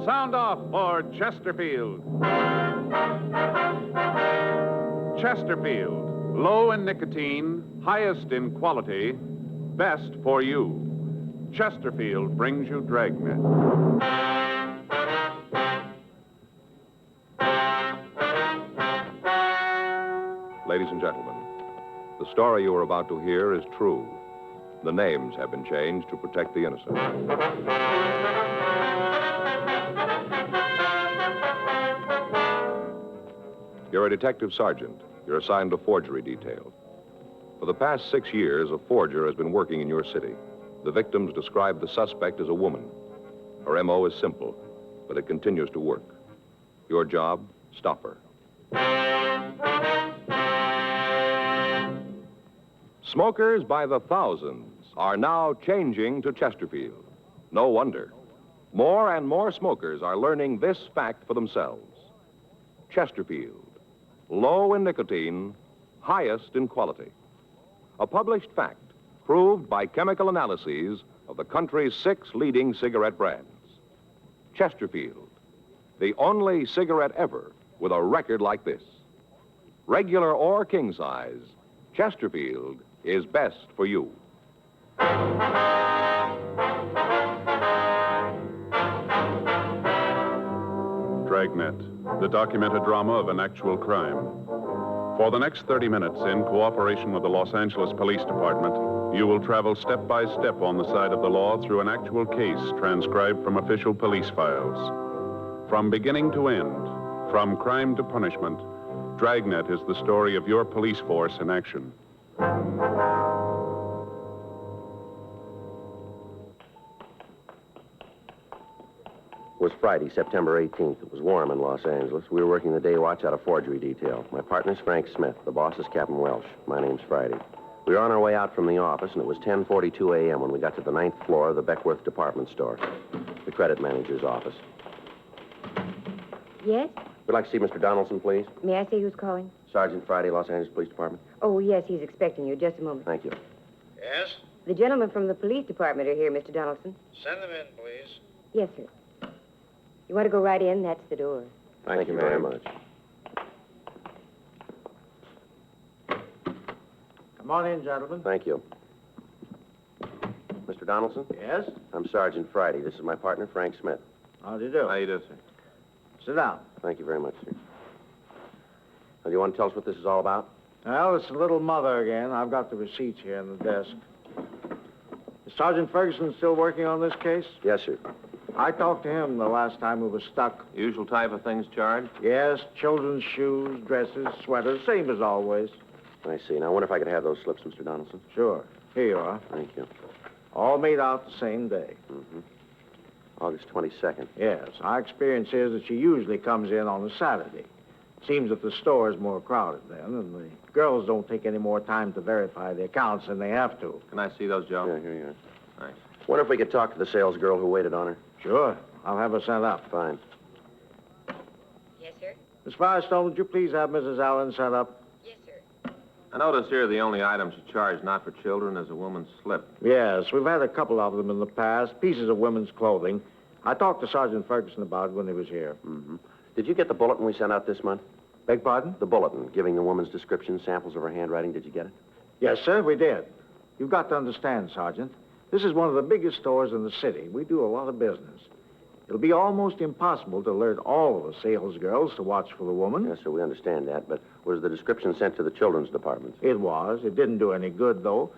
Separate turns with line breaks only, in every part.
Sound off for Chesterfield. Chesterfield, low in nicotine, highest in quality, best for you. Chesterfield brings you Dragnet.
Ladies and gentlemen, the story you are about to hear is true. The names have been changed to protect the innocent. You're a detective sergeant. You're assigned to forgery detail. For the past 6 years, a forger has been working in your city. The victims describe the suspect as a woman. Her M.O. is simple, but it continues to work. Your job, stop her. Smokers by the thousands are now changing to Chesterfield. No wonder. More and more smokers are learning this fact for themselves. Chesterfield, low in nicotine, highest in quality. A published fact proved by chemical analyses of the country's 6 leading cigarette brands. Chesterfield, the only cigarette ever with a record like this. Regular or king size, Chesterfield is best for you.
Dragnet, the documented drama of an actual crime. For the next 30 minutes, in cooperation with the Los Angeles Police Department, you will travel step by step on the side of the law through an actual case transcribed from official police files. From beginning to end, from crime to punishment, Dragnet is the story of your police force in action.
It was Friday, September 18th. It was warm in Los Angeles. We were working the day watch out of forgery detail. My partner's Frank Smith. The boss is Captain Welsh. My name's Friday. We were on our way out from the office, and it was 10:42 a.m. when we got to the 9th floor of the Beckworth department store, the credit manager's office.
Yes?
We'd like to see Mr. Donaldson, please.
May I say who's calling?
Sergeant Friday, Los Angeles Police Department.
Oh, yes, he's expecting you. Just a moment.
Thank you.
Yes?
The gentlemen from the police department are here, Mr. Donaldson.
Send them in, please.
Yes, sir. You want to go right in? That's the door.
Thank you very much.
Come on in, gentlemen.
Thank you. Mr. Donaldson?
Yes?
I'm Sergeant Friday. This is my partner, Frank Smith.
How do you do?
How you do, sir?
Sit down.
Thank you very much, sir. Now, do you want to tell us what this is all about?
Well, it's the little mother again. I've got the receipts here in the desk. Is Sergeant Ferguson still working on this case?
Yes, sir.
I talked to him the last time we were stuck.
Usual type of things charged?
Yes, children's shoes, dresses, sweaters, same as always.
I see. Now, I wonder if I could have those slips, Mr. Donaldson.
Sure. Here you are.
Thank you.
All made out the same day.
Mm-hmm. August 22nd.
Yes. Our experience is that she usually comes in on a Saturday. Seems that the store is more crowded then, and the girls don't take any more time to verify the accounts than they have to.
Can I see those, Joe? Yeah, here you are. Thanks. Wonder if we could talk to the sales girl who waited on her.
Sure. I'll have her sent up.
Fine.
Yes, sir?
Miss Firestone, would you please have Mrs. Allen sent up?
Yes, sir.
I notice here the only items charged not for children is a woman's slip.
Yes, we've had a couple of them in the past, pieces of women's clothing. I talked to Sergeant Ferguson about it when he was here.
Mm-hmm. Did you get the bulletin we sent out this month?
Beg pardon?
The bulletin, giving the woman's description, samples of her handwriting. Did you get it?
Yes, sir, we did. You've got to understand, Sergeant. This is one of the biggest stores in the city. We do a lot of business. It'll be almost impossible to alert all of the sales girls to watch for the woman.
Yes, sir, we understand that, but was the description sent to the children's department?
It was. It didn't do any good, though.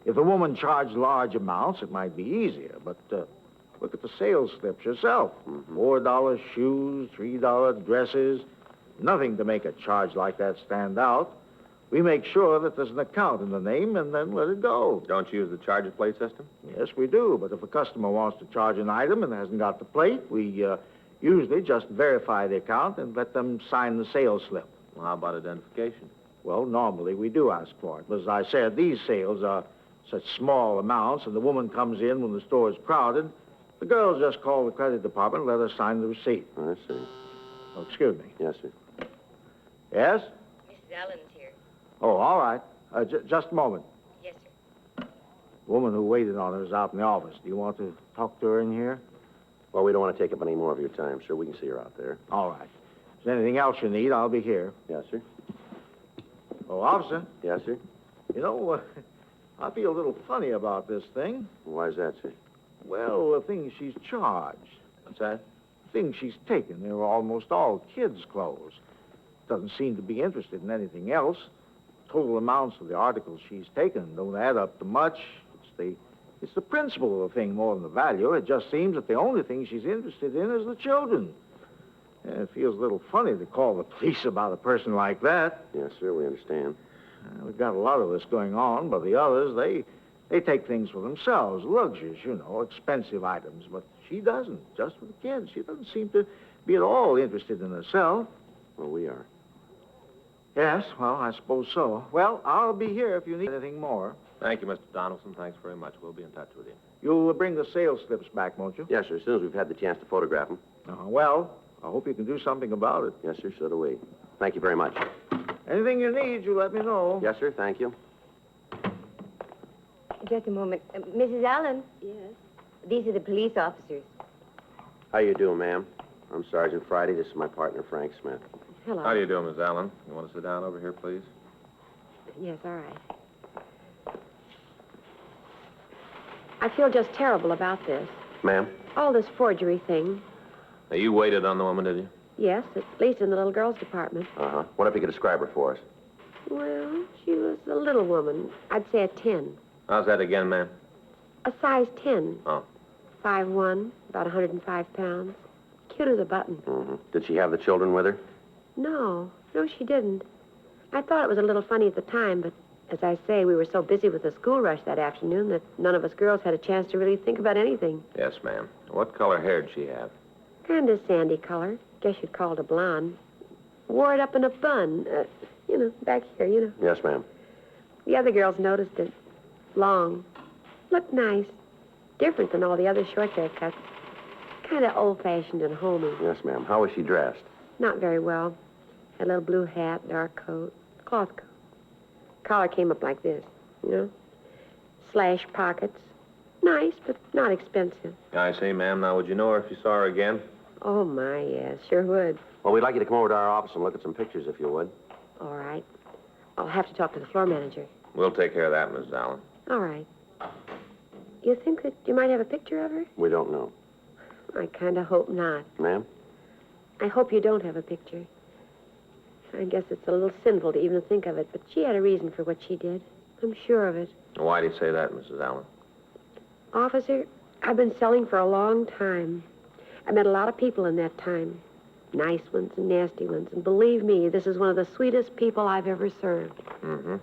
If the woman charged large amounts, it might be easier, but look at the sales slips yourself.
Mm-hmm.
$4 shoes, $3 dresses. Nothing to make a charge like that stand out. We make sure that there's an account in the name and then let it go.
Don't you use the charger plate system?
Yes, we do. But if a customer wants to charge an item and hasn't got the plate, we usually just verify the account and let them sign the sales slip.
Well, how about identification?
Well, normally we do ask for it. But as I said, these sales are such small amounts, and the woman comes in when the store is crowded. The girls just call the credit department and let her sign the receipt.
I see.
Oh, excuse me.
Yes, sir.
Yes?
Mrs. Allen's here.
Oh, all right. Just a moment.
Yes, sir.
The woman who waited on her is out in the office. Do you want to talk to her in here?
Well, we don't want to take up any more of your time, sir. We can see her out there.
All right. If there's anything else you need, I'll be here.
Yes, sir.
Oh, officer,
Yes, sir.
you know, I feel a little funny about this thing.
Why is that, sir?
Well, the things she's charged.
What's that?
Things she's taken, they're almost all kids' clothes. Doesn't seem to be interested in anything else. Total amounts of the articles she's taken don't add up to much. It's the principle of the thing more than the value. It just seems that the only thing she's interested in is the children. And it feels a little funny to call the police about a person like that.
Yes, sir, we understand.
We've got a lot of this going on, but the others, they take things for themselves. Luxuries, you know, expensive items. But she doesn't, just for the kids. She doesn't seem to be at all interested in herself.
Well, we are.
Yes, well, I suppose so. Well, I'll be here if you need anything more.
Thank you, Mr. Donaldson. Thanks very much. We'll be in touch with you.
You'll bring the sales slips back, won't you?
Yes, sir, as soon as we've had the chance to photograph them.
Well, I hope you can do something about it.
Yes, sir, so do we. Thank you very much.
Anything you need, you let me know.
Yes, sir, thank you.
Just a moment. Mrs. Allen?
Yes.
These are the police officers.
How you doing, ma'am? I'm Sergeant Friday. This is my partner, Frank Smith.
Hello.
How do you do, Miss Allen? You want to sit down over here, please?
Yes, all right. I feel just terrible about this.
Ma'am?
All this forgery thing.
Now, you waited on the woman, did you?
Yes, at least in the little girls' department.
Uh-huh. What if you could describe her for us?
Well, she was a little woman. I'd say a 10.
How's that again, ma'am?
A size 10.
Oh.
5'1", about 105 pounds. Cute as a button.
Mm-hmm. Did she have the children with her?
No, she didn't. I thought it was a little funny at the time, but as I say, we were so busy with the school rush that afternoon that none of us girls had a chance to really think about anything.
Yes, ma'am. What color hair did she have?
Kind of sandy color. Guess you'd call it a blonde. Wore it up in a bun. Back here,
Yes, ma'am.
The other girls noticed it. Long. Looked nice. Different than all the other short haircuts. Kind of old-fashioned and homey.
Yes, ma'am. How was she dressed?
Not very well. Had a little blue hat, dark coat, cloth coat. Collar came up like this, Slash pockets. Nice, but not expensive.
I say, ma'am, now, would you know her if you saw her again?
Oh, my, yes, sure would.
Well, we'd like you to come over to our office and look at some pictures, if you would.
All right. I'll have to talk to the floor manager.
We'll take care of that, Miss Allen.
All right. You think that you might have a picture of her?
We don't know.
I kind of hope not.
Ma'am?
I hope you don't have a picture. I guess it's a little sinful to even think of it, but she had a reason for what she did. I'm sure of it.
Why do you say that, Mrs. Allen?
Officer, I've been selling for a long time. I met a lot of people in that time. Nice ones and nasty ones. And believe me, this is one of the sweetest people I've ever served.
Mm-hmm.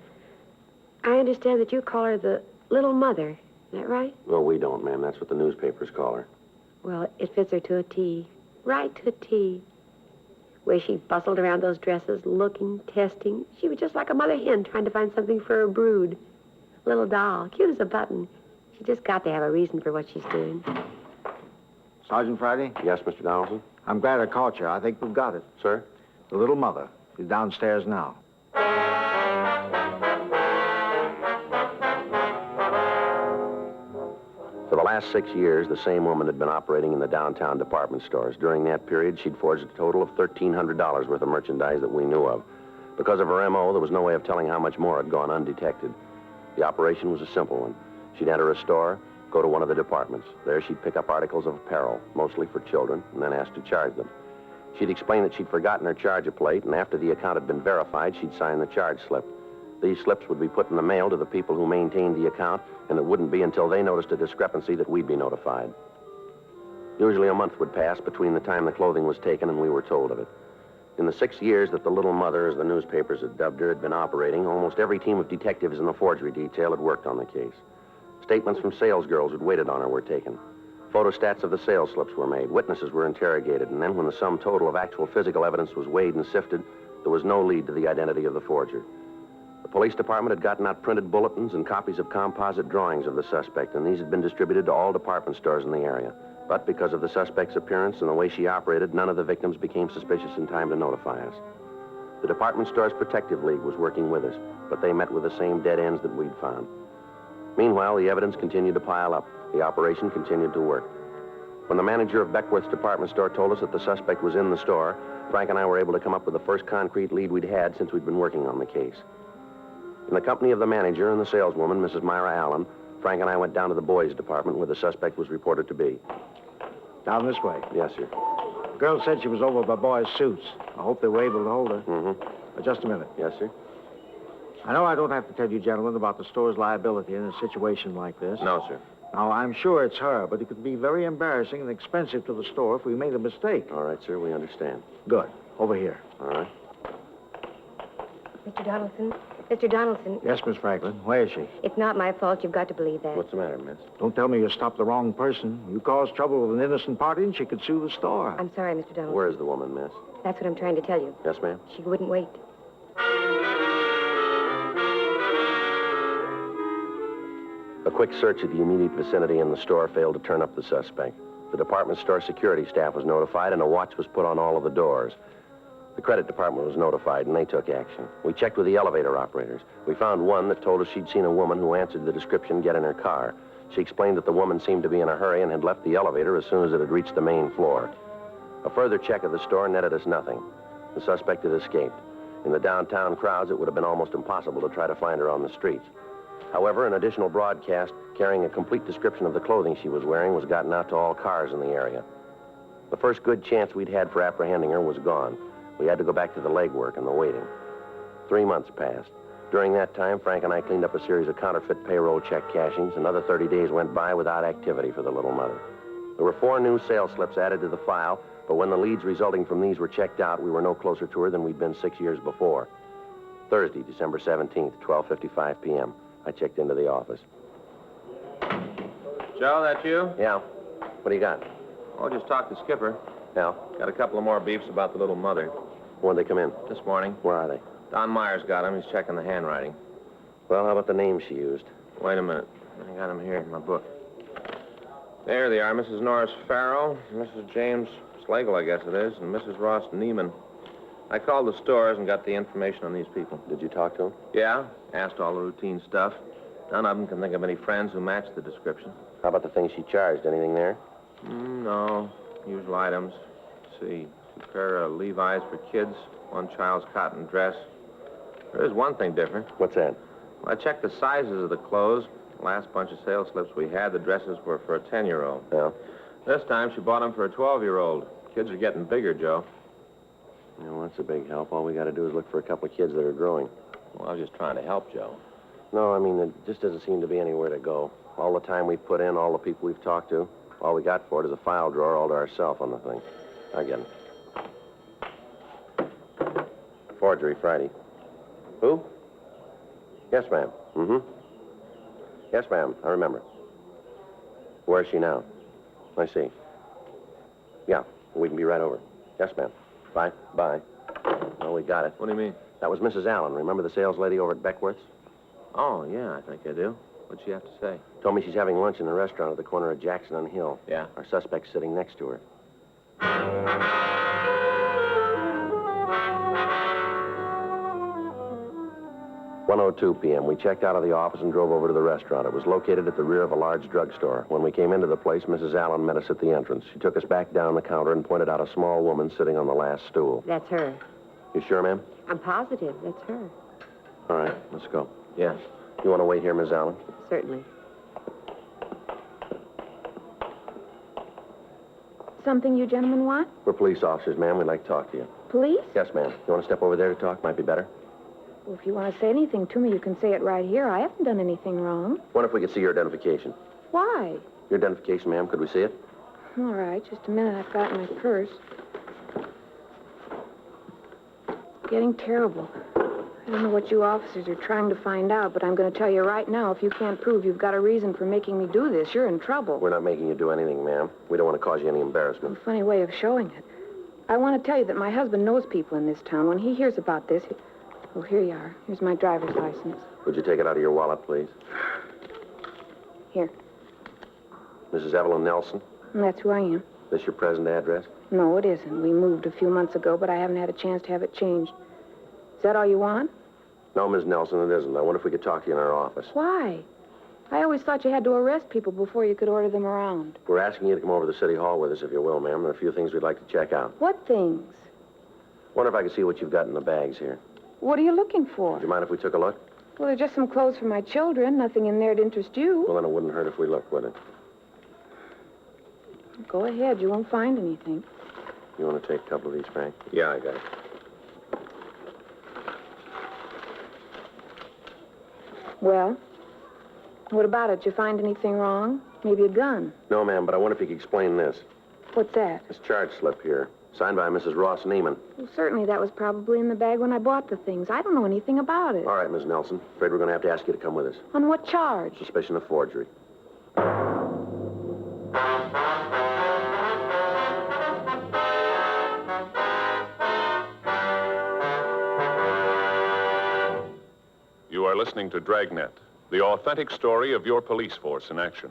I understand that you call her the Little Mother. Is that right?
Well, we don't, ma'am. That's what the newspapers call her.
Well, it fits her to a T. Right to a T. Where she bustled around those dresses, looking, testing. She was just like a mother hen trying to find something for her brood. Little doll, cute as a button. She just got to have a reason for what she's doing.
Sergeant Friday?
Yes, Mr. Donaldson?
I'm glad I caught you. I think we've got it.
Sir?
The little mother. She's downstairs now.
For the last 6 years, the same woman had been operating in the downtown department stores. During that period, she'd forged a total of $1,300 worth of merchandise that we knew of. Because of her M.O., there was no way of telling how much more had gone undetected. The operation was a simple one. She'd enter a store, go to one of the departments. There, she'd pick up articles of apparel, mostly for children, and then ask to charge them. She'd explain that she'd forgotten her charger plate, and after the account had been verified, she'd sign the charge slip. These slips would be put in the mail to the people who maintained the account, and it wouldn't be until they noticed a discrepancy that we'd be notified. Usually a month would pass between the time the clothing was taken and we were told of it. In the 6 years that the Little Mother, as the newspapers had dubbed her, had been operating, almost every team of detectives in the forgery detail had worked on the case. Statements from salesgirls who'd waited on her were taken. Photostats of the sales slips were made. Witnesses were interrogated. And then when the sum total of actual physical evidence was weighed and sifted, there was no lead to the identity of the forger. The police department had gotten out printed bulletins and copies of composite drawings of the suspect, and these had been distributed to all department stores in the area. But because of the suspect's appearance and the way she operated, none of the victims became suspicious in time to notify us. The Department Stores Protective League was working with us, but they met with the same dead ends that we'd found. Meanwhile, the evidence continued to pile up. The operation continued to work. When the manager of Beckworth's department store told us that the suspect was in the store, Frank and I were able to come up with the first concrete lead we'd had since we'd been working on the case. In the company of the manager and the saleswoman, Mrs. Myra Allen, Frank and I went down to the boys' department where the suspect was reported to be.
Down this way.
Yes, sir.
The girl said she was over by boys' suits. I hope they were able to hold her.
Mm-hmm.
Just a minute.
Yes, sir.
I know I don't have to tell you, gentlemen, about the store's liability in a situation like this.
No, sir.
Now, I'm sure it's her, but it could be very embarrassing and expensive to the store if we made a mistake.
All right, sir, we understand.
Good. Over here.
All right.
Mr. Donaldson? Mr. Donaldson,
Yes, Miss Franklin. Where is she?
it's not my fault. You've got to believe that.
What's the matter, miss?
Don't tell me you stopped the wrong person. You caused trouble with an innocent party and she could sue the store.
I'm sorry, Mr. Donaldson.
Where's the woman, miss?
That's what I'm trying to tell you.
Yes, ma'am?
She wouldn't wait.
A quick search of the immediate vicinity in the store failed to turn up the suspect. The department store security staff was notified and a watch was put on all of the doors. The credit department was notified and they took action. We checked with the elevator operators. We found one that told us she'd seen a woman who answered the description get in her car. She explained that the woman seemed to be in a hurry and had left the elevator as soon as it had reached the main floor. A further check of the store netted us nothing. The suspect had escaped. In the downtown crowds, it would have been almost impossible to try to find her on the streets. However, an additional broadcast carrying a complete description of the clothing she was wearing was gotten out to all cars in the area. The first good chance we'd had for apprehending her was gone. We had to go back to the legwork and the waiting. 3 months passed. During that time, Frank and I cleaned up a series of counterfeit payroll check cashings. Another 30 days went by without activity for the little mother. There were 4 new sales slips added to the file, but when the leads resulting from these were checked out, we were no closer to her than we'd been 6 years before. Thursday, December 17th, 12:55 p.m. I checked into the office.
Joe, that you?
Yeah. What do you got?
Oh, just talked to Skipper.
Yeah.
Got a couple of more beefs about the little mother.
When'd they come in?
This morning.
Where are they?
Don Myers got him. He's checking the handwriting.
Well, how about the names she used?
Wait a minute. I got him here in my book. There they are. Mrs. Norris Farrow, Mrs. James Slagle, I guess it is, and Mrs. Ross Neiman. I called the stores and got the information on these people.
Did you talk to them?
Yeah, asked all the routine stuff. None of them can think of any friends who match the description.
How about the things she charged? Anything there?
No. Usual items. Let's see. 2 pair of Levi's for kids, 1 child's cotton dress. There is one thing different.
What's that?
Well, I checked the sizes of the clothes. The last bunch of sales slips we had, the dresses were for a 10-year-old.
Yeah.
This time, she bought them for a 12-year-old. Kids are getting bigger, Joe.
Well, that's a big help. All we got to do is look for a couple of kids that are growing.
Well, I was just trying to help, Joe.
No, I mean, there just doesn't seem to be anywhere to go. All the time we've put in, all the people we've talked to, all we got for it is a file drawer all to ourselves on the thing. I get it. Forgery, Friday. Who? Yes, ma'am. Mm-hmm. Yes, ma'am. I remember. Where is she now? I see. Yeah, we can be right over. Yes, ma'am. Bye. Bye. Oh, we got it.
What do you mean?
That was Mrs. Allen. Remember the sales lady over at Beckworth's?
Oh, yeah, I think I do. What'd she have to say?
Told me she's having lunch in a restaurant at the corner of Jackson and Hill.
Yeah.
Our suspect's sitting next to her. "1:02 p.m. We checked out of the office and drove over to the restaurant. It was located at the rear of a large drugstore. When we came into the place, Mrs. Allen met us at the entrance. She took us back down the counter and pointed out a small woman sitting on the last stool.
That's her.
You sure, ma'am?
I'm positive. That's her.
All right, let's go.
Yeah.
You want to wait here, Miss Allen?
Certainly.
Something you gentlemen want?
We're police officers, ma'am. We'd like to talk to you.
Police?
Yes, ma'am. You want to step over there to talk? Might be better.
Well, if you want to say anything to me, you can say it right here. I haven't done anything wrong.
Wonder if we could see your identification.
Why?
Your identification, ma'am. Could we see it?
All right, just a minute. I've got my purse. Getting terrible. I don't know what you officers are trying to find out, but I'm going to tell you right now, if you can't prove you've got a reason for making me do this, you're in trouble.
We're not making you do anything, ma'am. We don't want to cause you any embarrassment.
A funny way of showing it. I want to tell you that my husband knows people in this town. When he hears about this... Oh, here you are. Here's my driver's license.
Would you take it out of your wallet, please?
Here.
Mrs. Evelyn Nelson?
And that's who I am.
This your present address?
No, it isn't. We moved a few months ago, but I haven't had a chance to have it changed. Is that all you want?
No, Ms. Nelson, it isn't. I wonder if we could talk to you in our office.
Why? I always thought you had to arrest people before you could order them around.
We're asking you to come over to the City Hall with us, if you will, ma'am. There are a few things we'd like to check out.
What things?
Wonder if I can see what you've got in the bags here.
What are you looking for?
Would you mind if we took a look?
Well, they're just some clothes for my children. Nothing in there to interest you.
Well, then it wouldn't hurt if we looked, would it?
Go ahead. You won't find anything.
You want to take a couple of these, Frank?
Yeah, I got it.
Well, what about it? Did you find anything wrong? Maybe a gun?
No, ma'am, but I wonder if you could explain this.
What's that?
This charge slip here, signed by Mrs. Ross Neiman.
Well, certainly that was probably in the bag when I bought the things. I don't know anything about it.
All right, Miss Nelson. Afraid we're going to have to ask you to come with us.
On what charge?
Suspicion of forgery.
You are listening to Dragnet, the authentic story of your police force in action.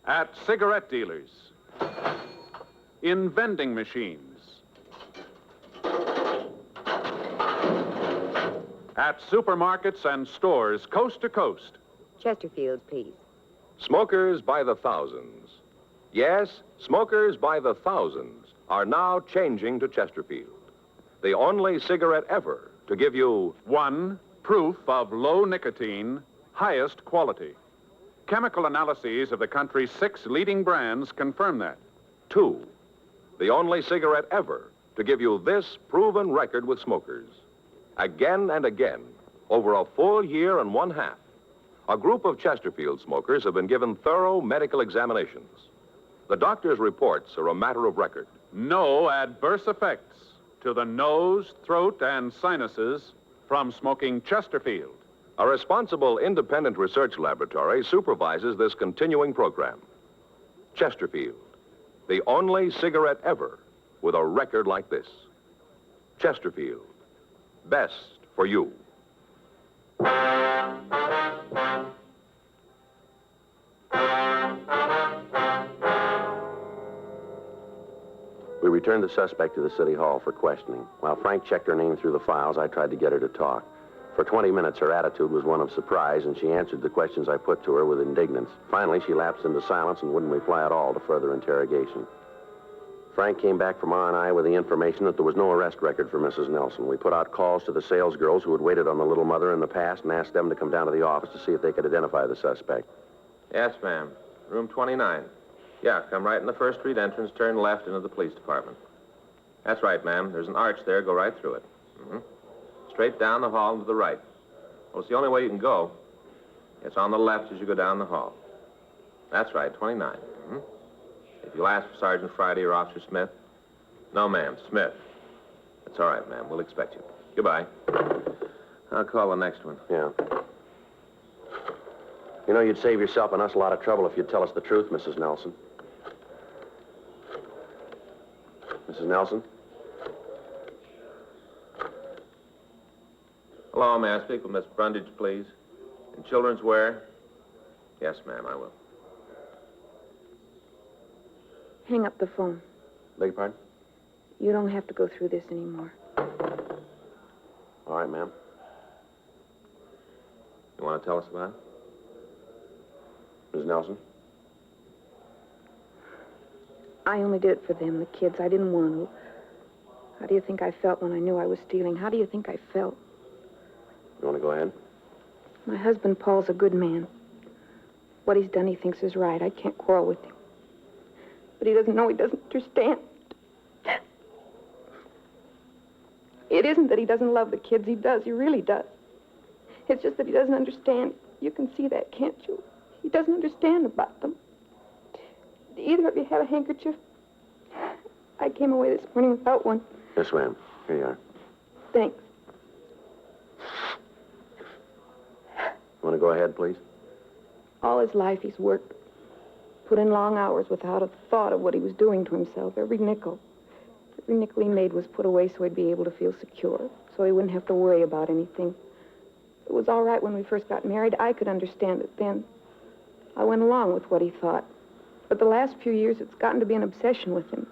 At cigarette dealers, in vending machines, at supermarkets and stores coast to coast.
Chesterfield, please.
Smokers by the thousands. Yes, smokers by the thousands are now changing to Chesterfield. The only cigarette ever to give you
One, proof of low nicotine, highest quality. Chemical analyses of the country's 6 leading brands confirm that.
2, the only cigarette ever to give you this proven record with smokers. Again and again, over a full year and 1/2, a group of Chesterfield smokers have been given thorough medical examinations. The doctor's reports are a matter of record.
No adverse effects to the nose, throat, and sinuses from smoking Chesterfield.
A responsible independent research laboratory supervises this continuing program. Chesterfield, the only cigarette ever with a record like this. Chesterfield, best for you.
We returned the suspect to the City Hall for questioning. While Frank checked her name through the files, I tried to get her to talk. For 20 minutes, her attitude was one of surprise, and she answered the questions I put to her with indignance. Finally, she lapsed into silence and wouldn't reply at all to further interrogation. Frank came back from R&I with the information that there was no arrest record for Mrs. Nelson. We put out calls to the salesgirls who had waited on the little mother in the past and asked them to come down to the office to see if they could identify the suspect.
Yes, ma'am. Room 29. Yeah, come right in the First Street entrance, turn left into the police department. That's right, ma'am. There's an arch there. Go right through it. Straight down the hall and to the right. Well, it's the only way you can go. It's on the left as you go down the hall. That's right, 29. If you'll ask for Sergeant Friday or Officer Smith. No, ma'am, Smith. That's all right, ma'am. We'll expect you. Goodbye. I'll call the next one.
Yeah. You know, you'd save yourself and us a lot of trouble if you'd tell us the truth, Mrs. Nelson. Mrs. Nelson?
Hello, may I speak with Miss Brundage, please? In children's wear? Yes, ma'am, I will.
Hang up the phone.
Beg your pardon?
You don't have to go through this anymore.
All right, ma'am.
You want to tell us about it?
Mrs. Nelson?
I only did it for them, the kids. I didn't want to. How do you think I felt when I knew I was stealing? How do you think I felt?
You want to go ahead?
My husband, Paul's a good man. What he's done, he thinks is right. I can't quarrel with him. But he doesn't know, he doesn't understand. It isn't that he doesn't love the kids. He does. He really does. It's just that he doesn't understand. You can see that, can't you? He doesn't understand about them. Do either of you have a handkerchief? I came away this morning without one.
Yes, ma'am. Here you are.
Thanks.
You want to go ahead, please?
All his life he's worked, put in long hours without a thought of what he was doing to himself. Every nickel he made was put away so he'd be able to feel secure, so he wouldn't have to worry about anything. It was all right when we first got married. I could understand it then. I went along with what he thought. But the last few years, it's gotten to be an obsession with him.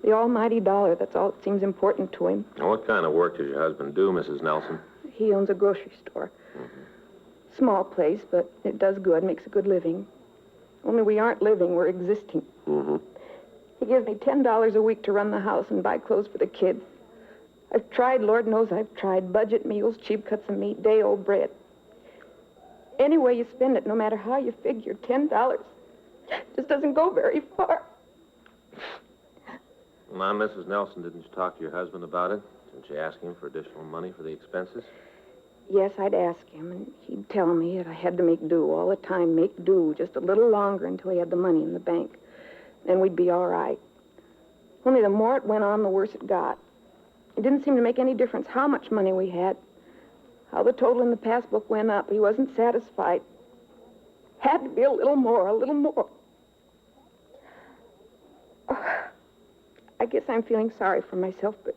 The almighty dollar, that's all that seems important to him.
Now, what kind of work does your husband do, Mrs. Nelson?
He owns a grocery store. Small place, but it does good, makes a good living. Only we aren't living, we're existing.
Mm-hmm.
He gives me $10 a week to run the house and buy clothes for the kids. I've tried, Lord knows I've tried, budget meals, cheap cuts of meat, day-old bread. Any way you spend it, no matter how you figure, $10 just doesn't go very far.
Now, Mrs. Nelson, didn't you talk to your husband about it? Didn't you ask him for additional money for the expenses?
Yes, I'd ask him, and he'd tell me that I had to make do all the time, make do just a little longer until he had the money in the bank. Then we'd be all right. Only the more it went on, the worse it got. It didn't seem to make any difference how much money we had, how the total in the passbook went up. He wasn't satisfied. Had to be a little more, a little more. I guess I'm feeling sorry for myself, but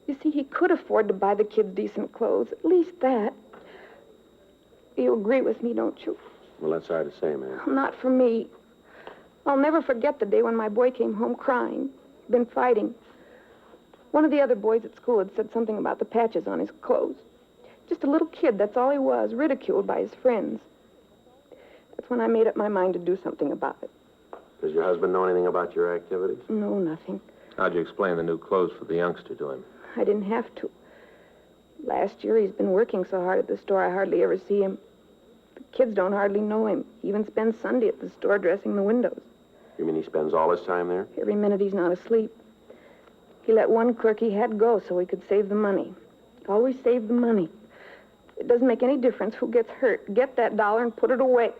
you see, he could afford to buy the kids decent clothes, at least that. You agree with me, don't you?
Well, that's hard to say, ma'am.
Not for me. I'll never forget the day when my boy came home crying. He'd been fighting. One of the other boys at school had said something about the patches on his clothes. Just a little kid, that's all he was, ridiculed by his friends. That's when I made up my mind to do something about it.
Does your husband know anything about your activities?
No, nothing.
How'd you explain the new clothes for the youngster to him?
I didn't have to. Last year, he's been working so hard at the store, I hardly ever see him. The kids don't hardly know him. He even spends Sunday at the store dressing the windows.
You mean he spends all his time there?
Every minute he's not asleep. He let one clerk he had go so he could save the money. Always save the money. It doesn't make any difference who gets hurt. Get that dollar and put it away.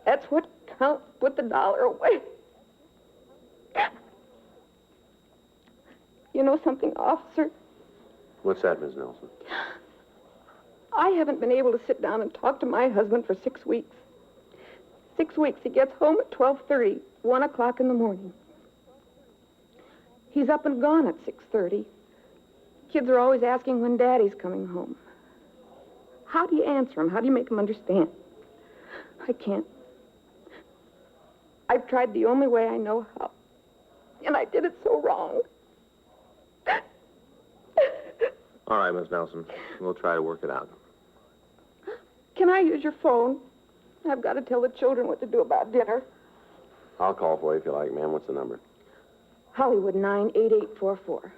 That's what counts. Put the dollar away. You know something, officer?
What's that, Miss Nelson?
I haven't been able to sit down and talk to my husband for 6 weeks. 6 weeks. He gets home at 12:30, 1 o'clock in the morning. He's up and gone at 6:30. Kids are always asking when Daddy's coming home. How do you answer him? How do you make him understand? I can't. I've tried the only way I know how. And I did it so wrong.
All right, Miss Nelson. We'll try to work it out.
Can I use your phone? I've got to tell the children what to do about dinner.
I'll call for you if you like, ma'am. What's the number?
Hollywood 98844.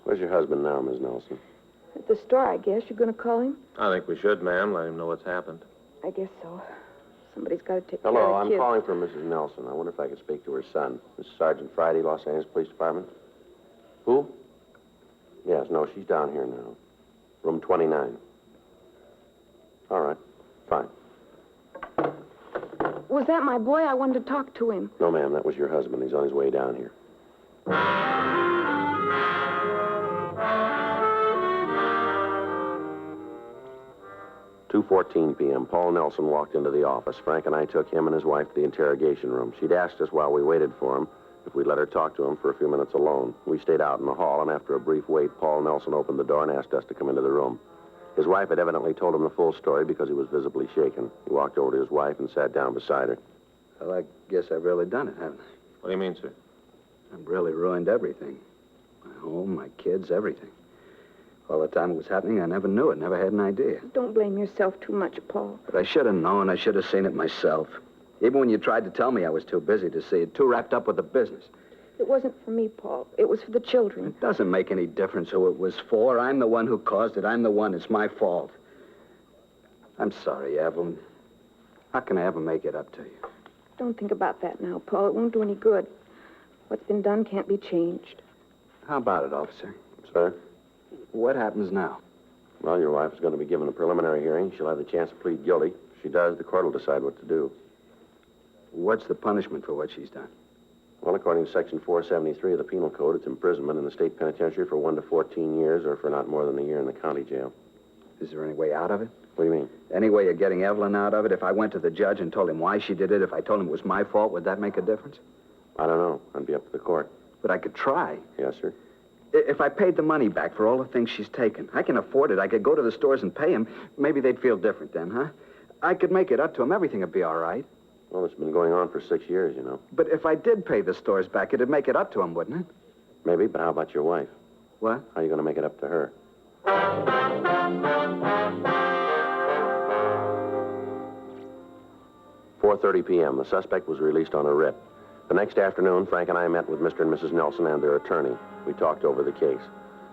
Where's your husband now, Miss Nelson?
At the store, I guess. You're going to call him?
I think we should, ma'am. Let him know what's happened.
I guess so. Somebody's got to take care
Hello,
of
I'm
kids.
calling for Mrs. Nelson. I wonder if I could speak to her son. This is Sergeant Friday, Los Angeles Police Department. Who? Yes, no, she's down here now. Room 29. All right, fine.
Was that my boy? I wanted to talk to him.
No, ma'am, that was your husband. He's on his way down here. 2:14 p.m. Paul Nelson walked into the office. Frank and I took him and his wife to the interrogation room. She'd asked us while we waited for him if we'd let her talk to him for a few minutes alone. We stayed out in the hall, and after a brief wait, Paul Nelson opened the door and asked us to come into the room. His wife had evidently told him the full story because he was visibly shaken. He walked over to his wife and sat down beside her.
Well, I guess I've really done it, haven't I?
What do you mean, sir?
I've really ruined everything. My home, my kids, everything. All the time it was happening, I never knew it, never had an idea.
Don't blame yourself too much, Paul.
But I should have known. I should have seen it myself. Even when you tried to tell me, I was too busy to see it, too wrapped up with the business.
It wasn't for me, Paul. It was for the children.
It doesn't make any difference who it was for. I'm the one who caused it. I'm the one. It's my fault. I'm sorry, Evelyn. How can I ever make it up to you?
Don't think about that now, Paul. It won't do any good. What's been done can't be changed.
How about it, officer?
Sir?
What happens now?
Well, your wife is going to be given a preliminary hearing. She'll have the chance to plead guilty. If she does, the court will decide what to do.
What's the punishment for what she's done?
Well, according to Section 473 of the Penal Code, it's imprisonment in the state penitentiary for 1 to 14 years or for not more than a year in the county jail.
Is there any way out of it?
What do you mean?
Any way of getting Evelyn out of it? If I went to the judge and told him why she did it, if I told him it was my fault, would that make a difference?
I don't know. That'd be up to the court.
But I could try.
Yes, sir.
If I paid the money back for all the things she's taken, I can afford it. I could go to the stores and pay them. Maybe they'd feel different then, huh? I could make it up to him. Everything would be all right.
Well, it's been going on for 6 years, you know.
But if I did pay the stores back, it'd make it up to him, wouldn't it?
Maybe, but how about your wife?
What?
How are you going to make it up to her? 4:30 p.m. The suspect was released on a writ. The next afternoon, Frank and I met with Mr. and Mrs. Nelson and their attorney. We talked over the case.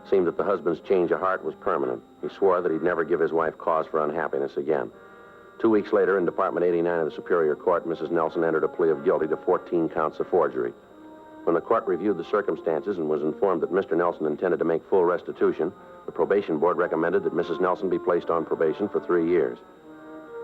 Seemed that the husband's change of heart was permanent. He swore that he'd never give his wife cause for unhappiness again. 2 weeks later, in Department 89 of the Superior Court, Mrs. Nelson entered a plea of guilty to 14 counts of forgery. When the court reviewed the circumstances and was informed that Mr. Nelson intended to make full restitution, the probation board recommended that Mrs. Nelson be placed on probation for 3 years.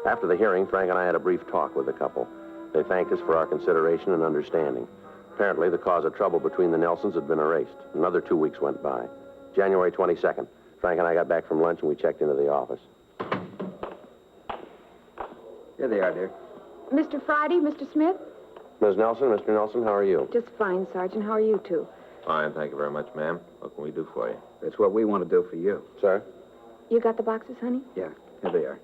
After the hearing, Frank and I had a brief talk with the couple. They thanked us for our consideration and understanding. Apparently, the cause of trouble between the Nelsons had been erased. Another 2 weeks went by. January 22nd, Frank and I got back from lunch and we checked into the office.
Here they are, dear.
Mr. Friday, Mr. Smith?
Ms. Nelson, Mr. Nelson, how are you?
Just fine, Sergeant. How are you two?
Fine, thank you very much, ma'am. What can we do for you?
That's what we want to do for you.
Sir?
You got the boxes, honey?
Yeah, here they are.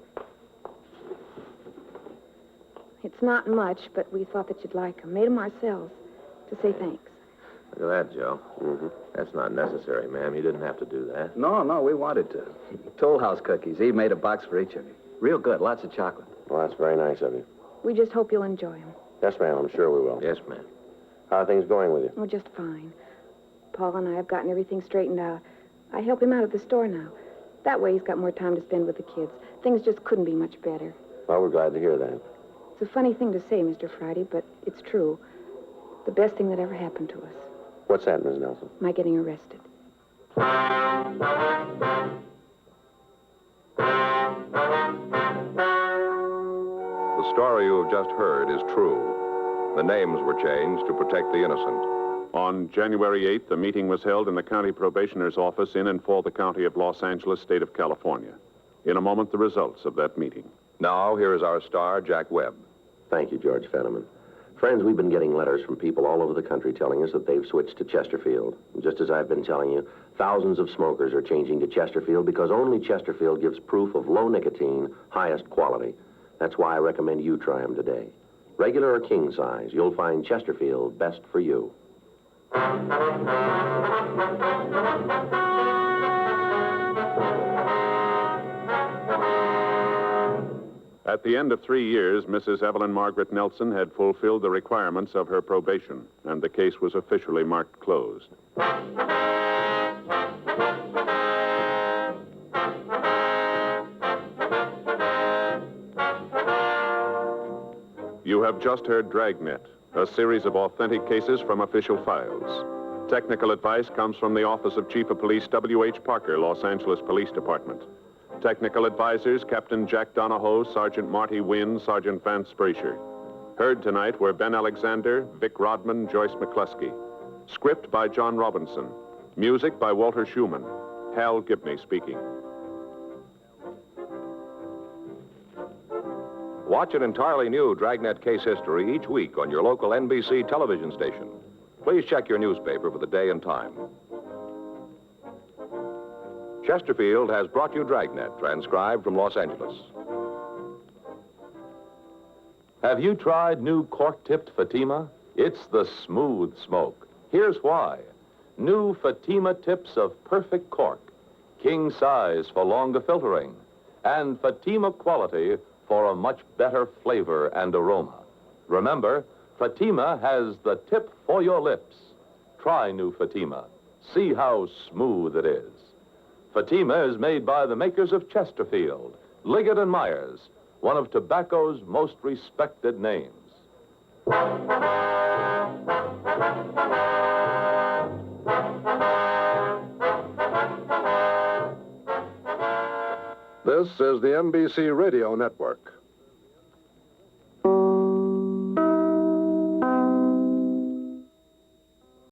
It's not much, but we thought that you'd like them. Made them ourselves to say thanks.
Look at that, Joe.
Mm-hmm.
That's not necessary, ma'am. You didn't have to do that.
No, we wanted to. Toll House cookies. He made a box for each of you. Real good. Lots of chocolate.
Well, that's very nice of you.
We just hope you'll enjoy them.
Yes, ma'am, I'm sure we will.
Yes, ma'am.
How are things going with you?
Oh, just fine. Paul and I have gotten everything straightened out. I help him out at the store now. That way he's got more time to spend with the kids. Things just couldn't be much better.
Well, we're glad to hear that.
It's a funny thing to say, Mr. Friday, but it's true. The best thing that ever happened to us.
What's that, Ms. Nelson?
My getting arrested.
The story you have just heard is true. The names were changed to protect the innocent.
On January 8th, a meeting was held in the county probationer's office in and for the county of Los Angeles, state of California. In a moment, the results of that meeting.
Now, here is our star, Jack Webb.
Thank you, George Fenneman. Friends, we've been getting letters from people all over the country telling us that they've switched to Chesterfield. And just as I've been telling you, thousands of smokers are changing to Chesterfield because only Chesterfield gives proof of low nicotine, highest quality. That's why I recommend you try them today. Regular or king size, you'll find Chesterfield best for you.
At the end of 3 years, Mrs. Evelyn Margaret Nelson had fulfilled the requirements of her probation, and the case was officially marked closed. You have just heard Dragnet, a series of authentic cases from official files. Technical advice comes from the Office of Chief of Police W.H. Parker, Los Angeles Police Department. Technical advisors, Captain Jack Donahoe, Sergeant Marty Wynn, Sergeant Vance Brasher. Heard tonight were Ben Alexander, Vic Rodman, Joyce McCluskey. Script by John Robinson. Music by Walter Schumann. Hal Gibney speaking.
Watch an entirely new Dragnet case history each week on your local NBC television station. Please check your newspaper for the day and time. Chesterfield has brought you Dragnet, transcribed from Los Angeles.
Have you tried new cork-tipped Fatima? It's the smooth smoke. Here's why. New Fatima tips of perfect cork, king size for longer filtering, and Fatima quality for a much better flavor and aroma. Remember, Fatima has the tip for your lips. Try new Fatima. See how smooth it is. Fatima is made by the makers of Chesterfield, Liggett & Myers, one of tobacco's most respected names.
This is the NBC Radio Network.